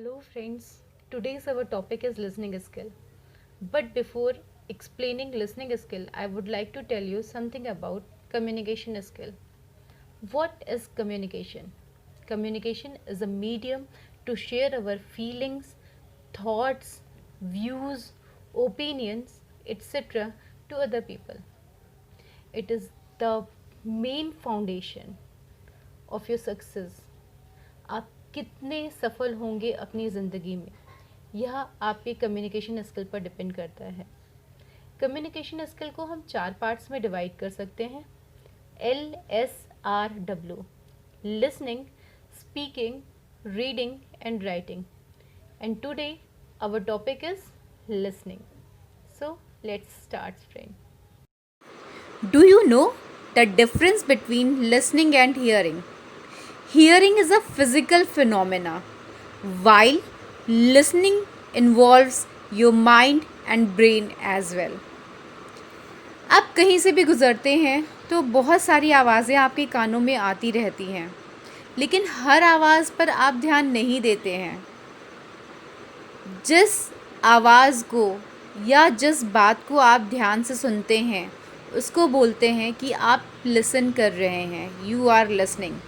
Hello friends, today's our topic is listening skill. But before explaining listening skill, I would like to tell you something about communication skill. What is communication? Communication is a medium to share our feelings, thoughts, views, opinions, etc. to other people. It is the main foundation of your success. आप कितने सफल होंगे अपनी ज़िंदगी में, यह आपके communication skill पर डिपेंड करता है. कम्युनिकेशन स्किल को हम 4 पार्ट्स में डिवाइड कर सकते हैं. LSRW: listening, speaking, reading and writing. And today our topic is listening. So let's start friend. Do you know the difference between listening and hearing? Hearing is a physical phenomena, while listening involves your mind and brain as well. आप कहीं से भी गुज़रते हैं तो बहुत सारी आवाज़ें आपके कानों में आती रहती हैं, लेकिन हर आवाज़ पर आप ध्यान नहीं देते हैं. जिस आवाज़ को या जिस बात को आप ध्यान से सुनते हैं उसको बोलते हैं कि आप लिसन कर रहे हैं, यू आर लिसनिंग.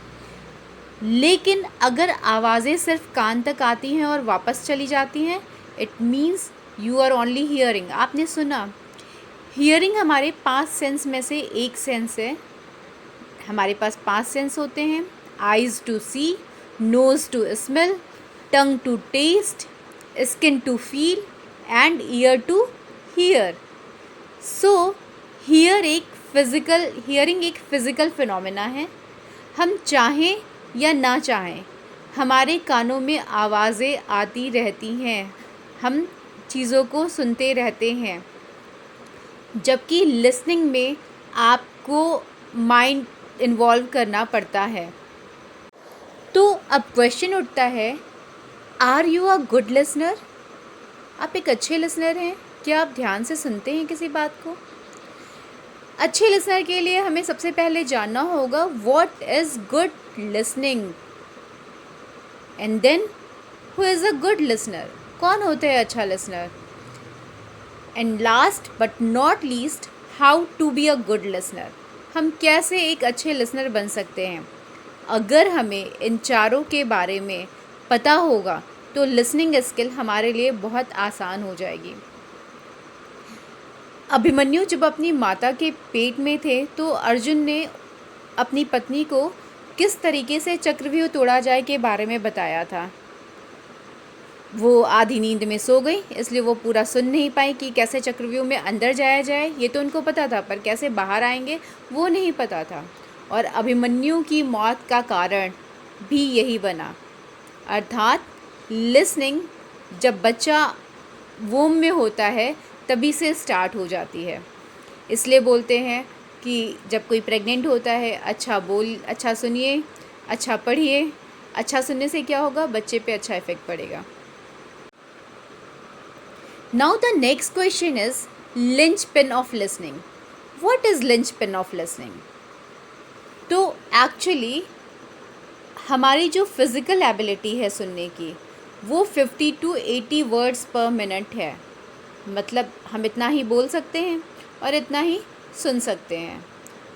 लेकिन अगर आवाज़ें सिर्फ कान तक आती हैं और वापस चली जाती हैं, it means you are only hearing. आपने सुना. हियरिंग हमारे 5 सेंस में से एक सेंस है. हमारे पास 5 सेंस होते हैं: eyes to see, nose to smell, tongue to taste, skin to feel and ear to hear. So hearing एक फ़िज़िकल फिनोमेना है. हम चाहें या ना चाहें हमारे कानों में आवाज़ें आती रहती हैं, हम चीज़ों को सुनते रहते हैं. जबकि लिसनिंग में आपको माइंड इन्वॉल्व करना पड़ता है. तो अब क्वेश्चन उठता है, are you a good listener? आप एक अच्छे लिसनर हैं? क्या आप ध्यान से सुनते हैं किसी बात को? अच्छे लिसनर के लिए हमें सबसे पहले जानना होगा what is good listening, and then who is a good listener. कौन होता है अच्छा listener? And last but not least, how to be a good listener. हम कैसे एक अच्छे लिसनर बन सकते हैं? अगर हमें इन चारों के बारे में पता होगा तो लिसनिंग स्किल हमारे लिए बहुत आसान हो जाएगी. अभिमन्यु जब अपनी माता के पेट में थे तो अर्जुन ने अपनी पत्नी को किस तरीके से चक्रव्यूह तोड़ा जाए के बारे में बताया था. वो आधी नींद में सो गई, इसलिए वो पूरा सुन नहीं पाई कि कैसे चक्रव्यूह में अंदर जाया जाए. ये तो उनको पता था, पर कैसे बाहर आएंगे वो नहीं पता था. और अभिमन्यु की मौत का कारण भी यही बना. अर्थात लिसनिंग जब बच्चा वोम में होता है तभी से स्टार्ट हो जाती है. इसलिए बोलते हैं कि जब कोई प्रेग्नेंट होता है, अच्छा सुनिए, अच्छा पढ़िए. अच्छा सुनने से क्या होगा? बच्चे पे अच्छा इफ़ेक्ट पड़ेगा. Now the next question is linchpin of listening. What is linchpin of listening? तो एक्चुअली हमारी जो फिज़िकल एबिलिटी है सुनने की, वो 50 to 80 वर्ड्स पर मिनट है. मतलब हम इतना ही बोल सकते हैं और इतना ही सुन सकते हैं.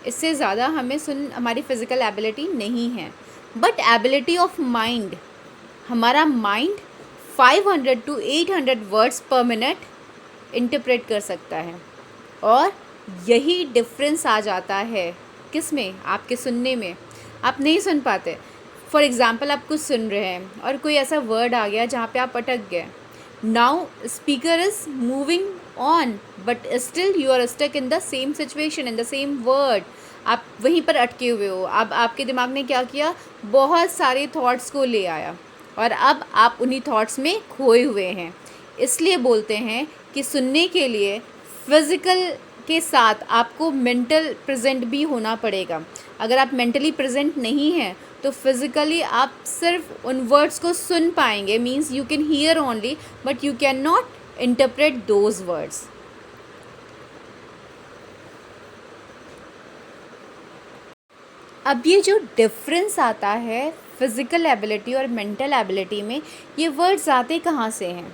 इससे ज़्यादा हमारी फ़िज़िकल एबिलिटी नहीं है. बट एबिलिटी ऑफ माइंड, हमारा माइंड 500 to 800 वर्ड्स पर मिनट इंटरप्रेट कर सकता है. और यही डिफरेंस आ जाता है किस में? आपके सुनने में. आप नहीं सुन पाते. फॉर एग्ज़ाम्पल, आप कुछ सुन रहे हैं और कोई ऐसा वर्ड आ गया जहाँ पे आप अटक गए. Now speaker is moving on but still you are stuck in the same situation, in the same word. आप वहीं पर अटके हुए हो. अब आपके दिमाग ने क्या किया? बहुत सारे थॉट्स को ले आया और अब आप उन्हीं थॉट्स में खोए हुए हैं. इसलिए बोलते हैं कि सुनने के लिए फ़िज़िकल के साथ आपको मेंटल प्रेजेंट भी होना पड़ेगा. अगर आप मेंटली प्रेजेंट नहीं हैं तो फिज़िकली आप सिर्फ उन वर्ड्स को सुन पाएंगे. Means you can hear only but you can not interpret those words. अब ये जो डिफरेंस आता है फिज़िकल एबिलिटी और मेंटल एबिलिटी में ये वर्ड्स आते कहाँ से हैं?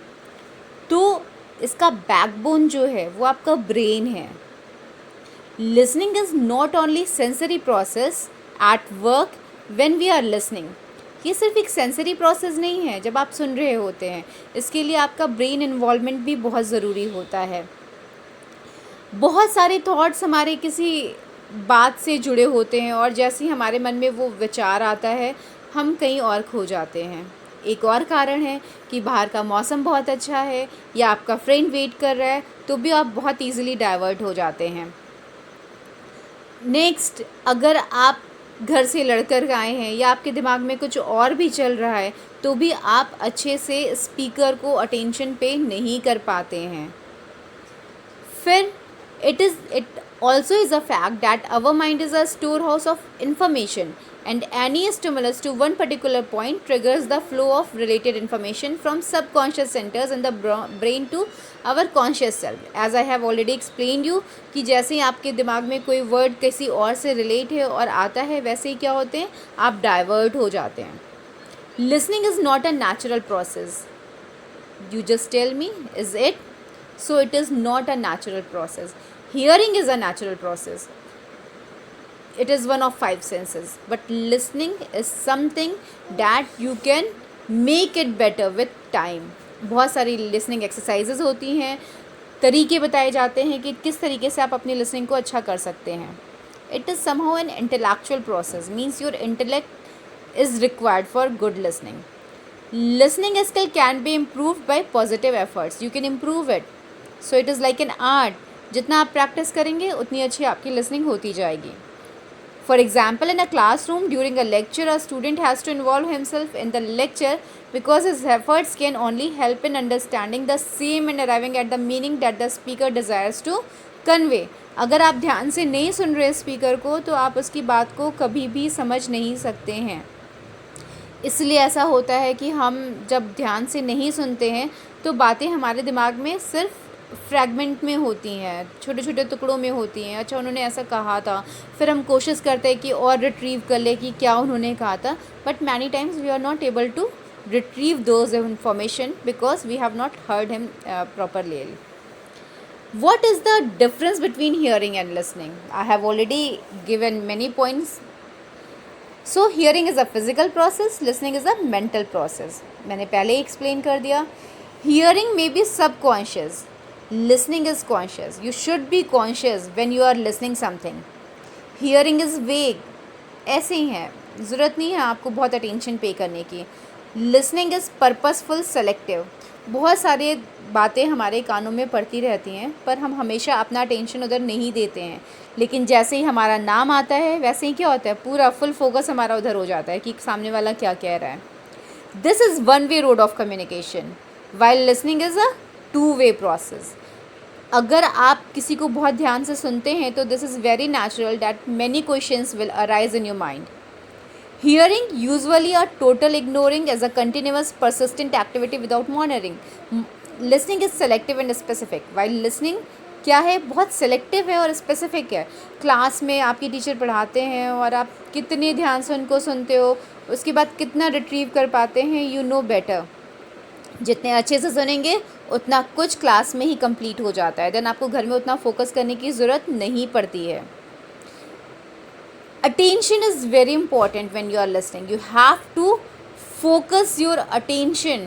तो इसका बैकबोन जो है वो आपका ब्रेन है. Listening is not only sensory process at work when we are listening. ये सिर्फ एक सेंसरी प्रोसेस नहीं है जब आप सुन रहे होते हैं, इसके लिए आपका ब्रेन इन्वॉल्वमेंट भी बहुत ज़रूरी होता है. बहुत सारे थॉट्स हमारे किसी बात से जुड़े होते हैं और जैसे ही हमारे मन में वो विचार आता है हम कहीं और खो जाते हैं. एक और कारण है कि बाहर का मौसम बहुत अच्छा है या आपका फ्रेंड वेट कर रहा है तो भी आप बहुत ईजिली डाइवर्ट हो जाते हैं. नेक्स्ट, अगर आप घर से लड़कर आए हैं या आपके दिमाग में कुछ और भी चल रहा है तो भी आप अच्छे से स्पीकर को अटेंशन पे नहीं कर पाते हैं. फिर it also is a fact that our mind is a storehouse of information and any stimulus to one particular point triggers the flow of related information from subconscious centers in the brain to our conscious self. As I have already explained you कि जैसे ही आपके दिमाग में कोई word किसी और से relate है और आता है वैसे ही क्या होते हैं, आप डाइवर्ट हो जाते हैं. Listening is not a natural process. You just tell me, is it? So it is not a natural process. Hearing is a natural process. It is one of 5 senses. But listening is something that you can make it better with time. बहुत सारी listening exercises होती हैं, तरीके बताए जाते हैं कि किस तरीके से आप अपनी listening को अच्छा कर सकते हैं. It is somehow an intellectual process. Means your intellect is required for good listening. Listening skill can be improved by positive efforts. You can improve it. So it is like an art. जितना आप practice करेंगे उतनी अच्छी आपकी listening होती जाएगी. For example, in a classroom during a lecture a student has to involve himself in the lecture because his efforts can only help in understanding the same and arriving at the meaning that the speaker desires to convey. अगर आप ध्यान से नहीं सुन रहे speaker को तो आप उसकी बात को कभी भी समझ नहीं सकते हैं. इसलिए ऐसा होता है कि हम जब ध्यान से नहीं सुनते हैं तो बातें हमारे दिमाग में सिर्फ फ्रैगमेंट में होती हैं, छोटे छोटे टुकड़ों में होती हैं. अच्छा, उन्होंने ऐसा कहा था, फिर हम कोशिश करते हैं कि और रिट्रीव कर ले कि क्या उन्होंने कहा था. But many times we are not able to retrieve those information because we have not heard him properly. What is the difference between hearing and listening? I have already given many points. So hearing is a physical process, listening is a mental process. मैंने पहले ही explain कर दिया. Hearing may be subconscious. Listening is conscious. You should be conscious when you are listening something. Hearing is vague. ऐसे ही है, ज़रूरत नहीं है आपको बहुत अटेंशन पे करने की. Listening is purposeful, selective. बहुत सारे बातें हमारे कानों में पड़ती रहती हैं पर हम हमेशा अपना अटेंशन उधर नहीं देते हैं. लेकिन जैसे ही हमारा नाम आता है वैसे ही क्या होता है, पूरा फुल फोकस हमारा उधर हो जाता है कि सामने वाला क्या कह रहा है. This is one way road of communication while listening is a two way process. अगर आप किसी को बहुत ध्यान से सुनते हैं तो this is very natural that many questions will arise in your mind. Hearing, usually a total ignoring, is a continuous persistent activity without monitoring. Listening is selective and specific. While listening क्या है, बहुत selective है और specific है. Class में आपकी teacher पढ़ाते हैं और आप कितने ध्यान से उनको सुनते हो, उसके बाद कितना रिट्रीव कर पाते हैं, यू नो बेटर. जितने अच्छे से सुनेंगे उतना कुछ क्लास में ही कंप्लीट हो जाता है. देन आपको घर में उतना फोकस करने की ज़रूरत नहीं पड़ती है. Attention is very important when you are listening. You have to focus your attention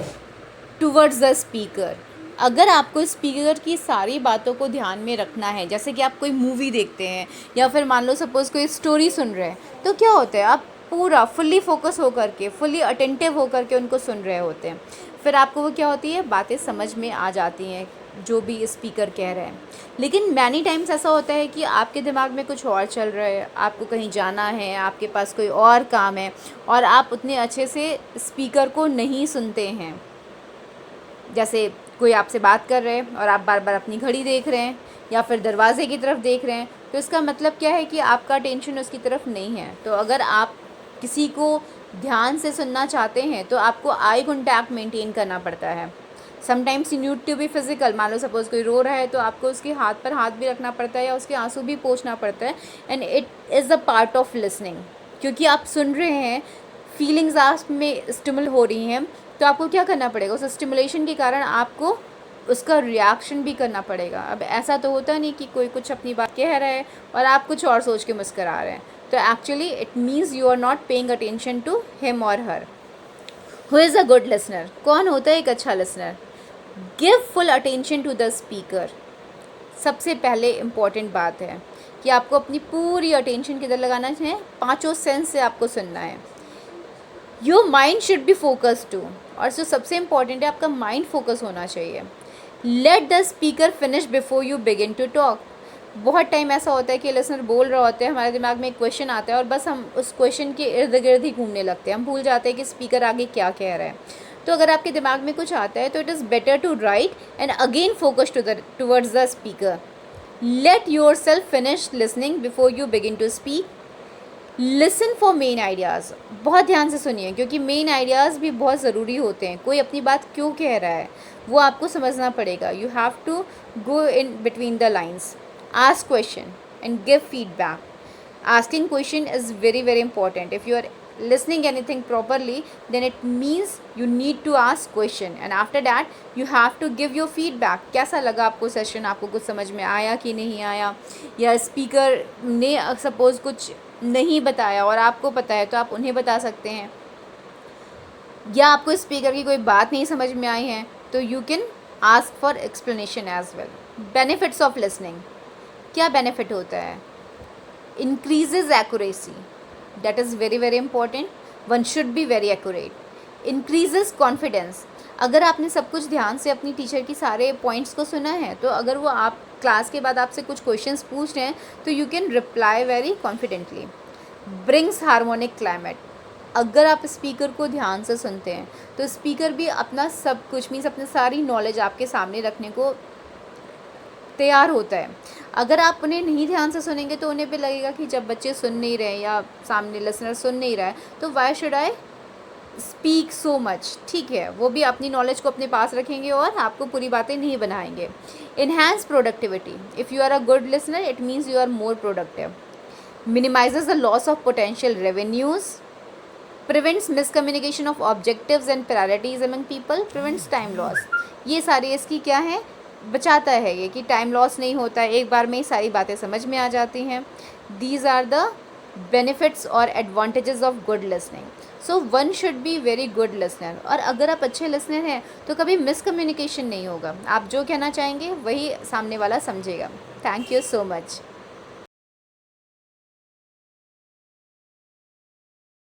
towards the speaker. अगर आपको स्पीकर की सारी बातों को ध्यान में रखना है, जैसे कि आप कोई मूवी देखते हैं या फिर मान लो सपोज़ कोई स्टोरी सुन रहे हैं, तो क्या होता है, आप पूरा फुल्ली फोकस होकर के, फुल्ली अटेंटिव होकर के उनको सुन रहे होते हैं. फिर आपको वो क्या होती है, बातें समझ में आ जाती हैं जो भी स्पीकर कह रहे हैं. लेकिन मैनी टाइम्स ऐसा होता है कि आपके दिमाग में कुछ और चल रहा है, आपको कहीं जाना है, आपके पास कोई और काम है और आप उतने अच्छे से स्पीकर को नहीं सुनते हैं. जैसे कोई आपसे बात कर रहे हैं और आप बार बार अपनी घड़ी देख रहे हैं या फिर दरवाजे की तरफ देख रहे हैं, तो इसका मतलब क्या है कि आपका अटेंशन उसकी तरफ नहीं है. तो अगर आप किसी को ध्यान से सुनना चाहते हैं तो आपको आई कॉन्टैक्ट मेंटेन करना पड़ता है. Sometimes you need to be physical. मान लो सपोज़ कोई रो रहा है तो आपको उसके हाथ पर हाथ भी रखना पड़ता है या उसके आंसू भी पोंछना पड़ता है. And it is a part of listening, क्योंकि आप सुन रहे हैं फीलिंग्स आप में स्टिमुल हो रही हैं, तो आपको क्या करना पड़ेगा, उस स्टिमुलेशन के कारण आपको उसका रिएक्शन भी करना पड़ेगा। अब ऐसा तो होता नहीं कि कोई कुछ अपनी बात कह रहा है और आप कुछ और सोच के मुस्करा रहे हैं, तो actually it means you are not paying attention to him और her. Who is a good listener? कौन होता है एक अच्छा listener? Give full attention to the speaker. सबसे पहले इम्पॉर्टेंट बात है कि आपको अपनी पूरी अटेंशन किधर लगाना है, पांचों सेंस से आपको सुनना है। Your mind should be focus to, और जो सबसे इम्पॉर्टेंट है आपका माइंड फोकस होना चाहिए। Let the speaker finish before you begin to talk. बहुत टाइम ऐसा होता है कि लिसनर बोल रहा होता है, हमारे दिमाग में एक क्वेश्चन आता है और बस हम उस क्वेश्चन के इर्द गिर्द ही घूमने लगते हैं, हम भूल जाते हैं कि स्पीकर आगे क्या कह रहा है। तो अगर आपके दिमाग में कुछ आता है तो it is better to write and again focus towards the speaker. Let yourself finish listening before you begin to speak. Listen for main ideas. बहुत ध्यान से सुनिए, क्योंकि मेन आइडियाज़ भी बहुत ज़रूरी होते हैं। कोई अपनी बात क्यों कह रहा है वो आपको समझना पड़ेगा। You have to go in between the lines. Ask question and give feedback. Asking question is very very important. If you are listening anything properly, then it means you need to ask question, and after that you have to give your feedback. कैसा लगा आपको session, आपको कुछ समझ में आया कि नहीं आया, या स्पीकर ने सपोज कुछ नहीं बताया और आपको पता है तो आप उन्हें बता सकते हैं, या आपको स्पीकर की कोई बात नहीं समझ में आई है तो you can ask for explanation as well. Benefits of listening. क्या बेनिफिट होता है? increases accuracy, that is very very important. One should be very accurate. Increases confidence. अगर आपने सब कुछ ध्यान से अपनी टीचर की सारे पॉइंट्स को सुना है तो अगर वो आप क्लास के बाद आपसे कुछ क्वेश्चंस पूछ रहे हैं तो you can reply very confidently. Brings harmonic climate. अगर आप स्पीकर को ध्यान से सुनते हैं तो स्पीकर भी अपना सब कुछ मीन्स अपनी सारी नॉलेज आपके सामने रखने को तैयार होता है. अगर आप उन्हें नहीं ध्यान से सुनेंगे तो उन्हें भी लगेगा कि जब बच्चे सुन नहीं रहे या सामने लिसनर सुन नहीं रहा है तो why should I speak so much. ठीक है, वो भी अपनी नॉलेज को अपने पास रखेंगे और आपको पूरी बातें नहीं बनाएंगे. Enhance productivity. If you are a good listener it means you are more productive. Minimises the loss of potential revenues. Prevents miscommunication of objectives and priorities among people. Prevents time loss. ये सारी इसकी क्या है, बचाता है ये कि time loss नहीं होता है, एक बार में ही सारी बातें समझ में आ जाती हैं. दीज आर द बेनिफिट्स और advantages of good listening. So one should be very good listener. और अगर आप अच्छे लिसनर हैं तो कभी मिसकम्युनिकेशन नहीं होगा. आप जो कहना चाहेंगे वही सामने वाला समझेगा. Thank you so much.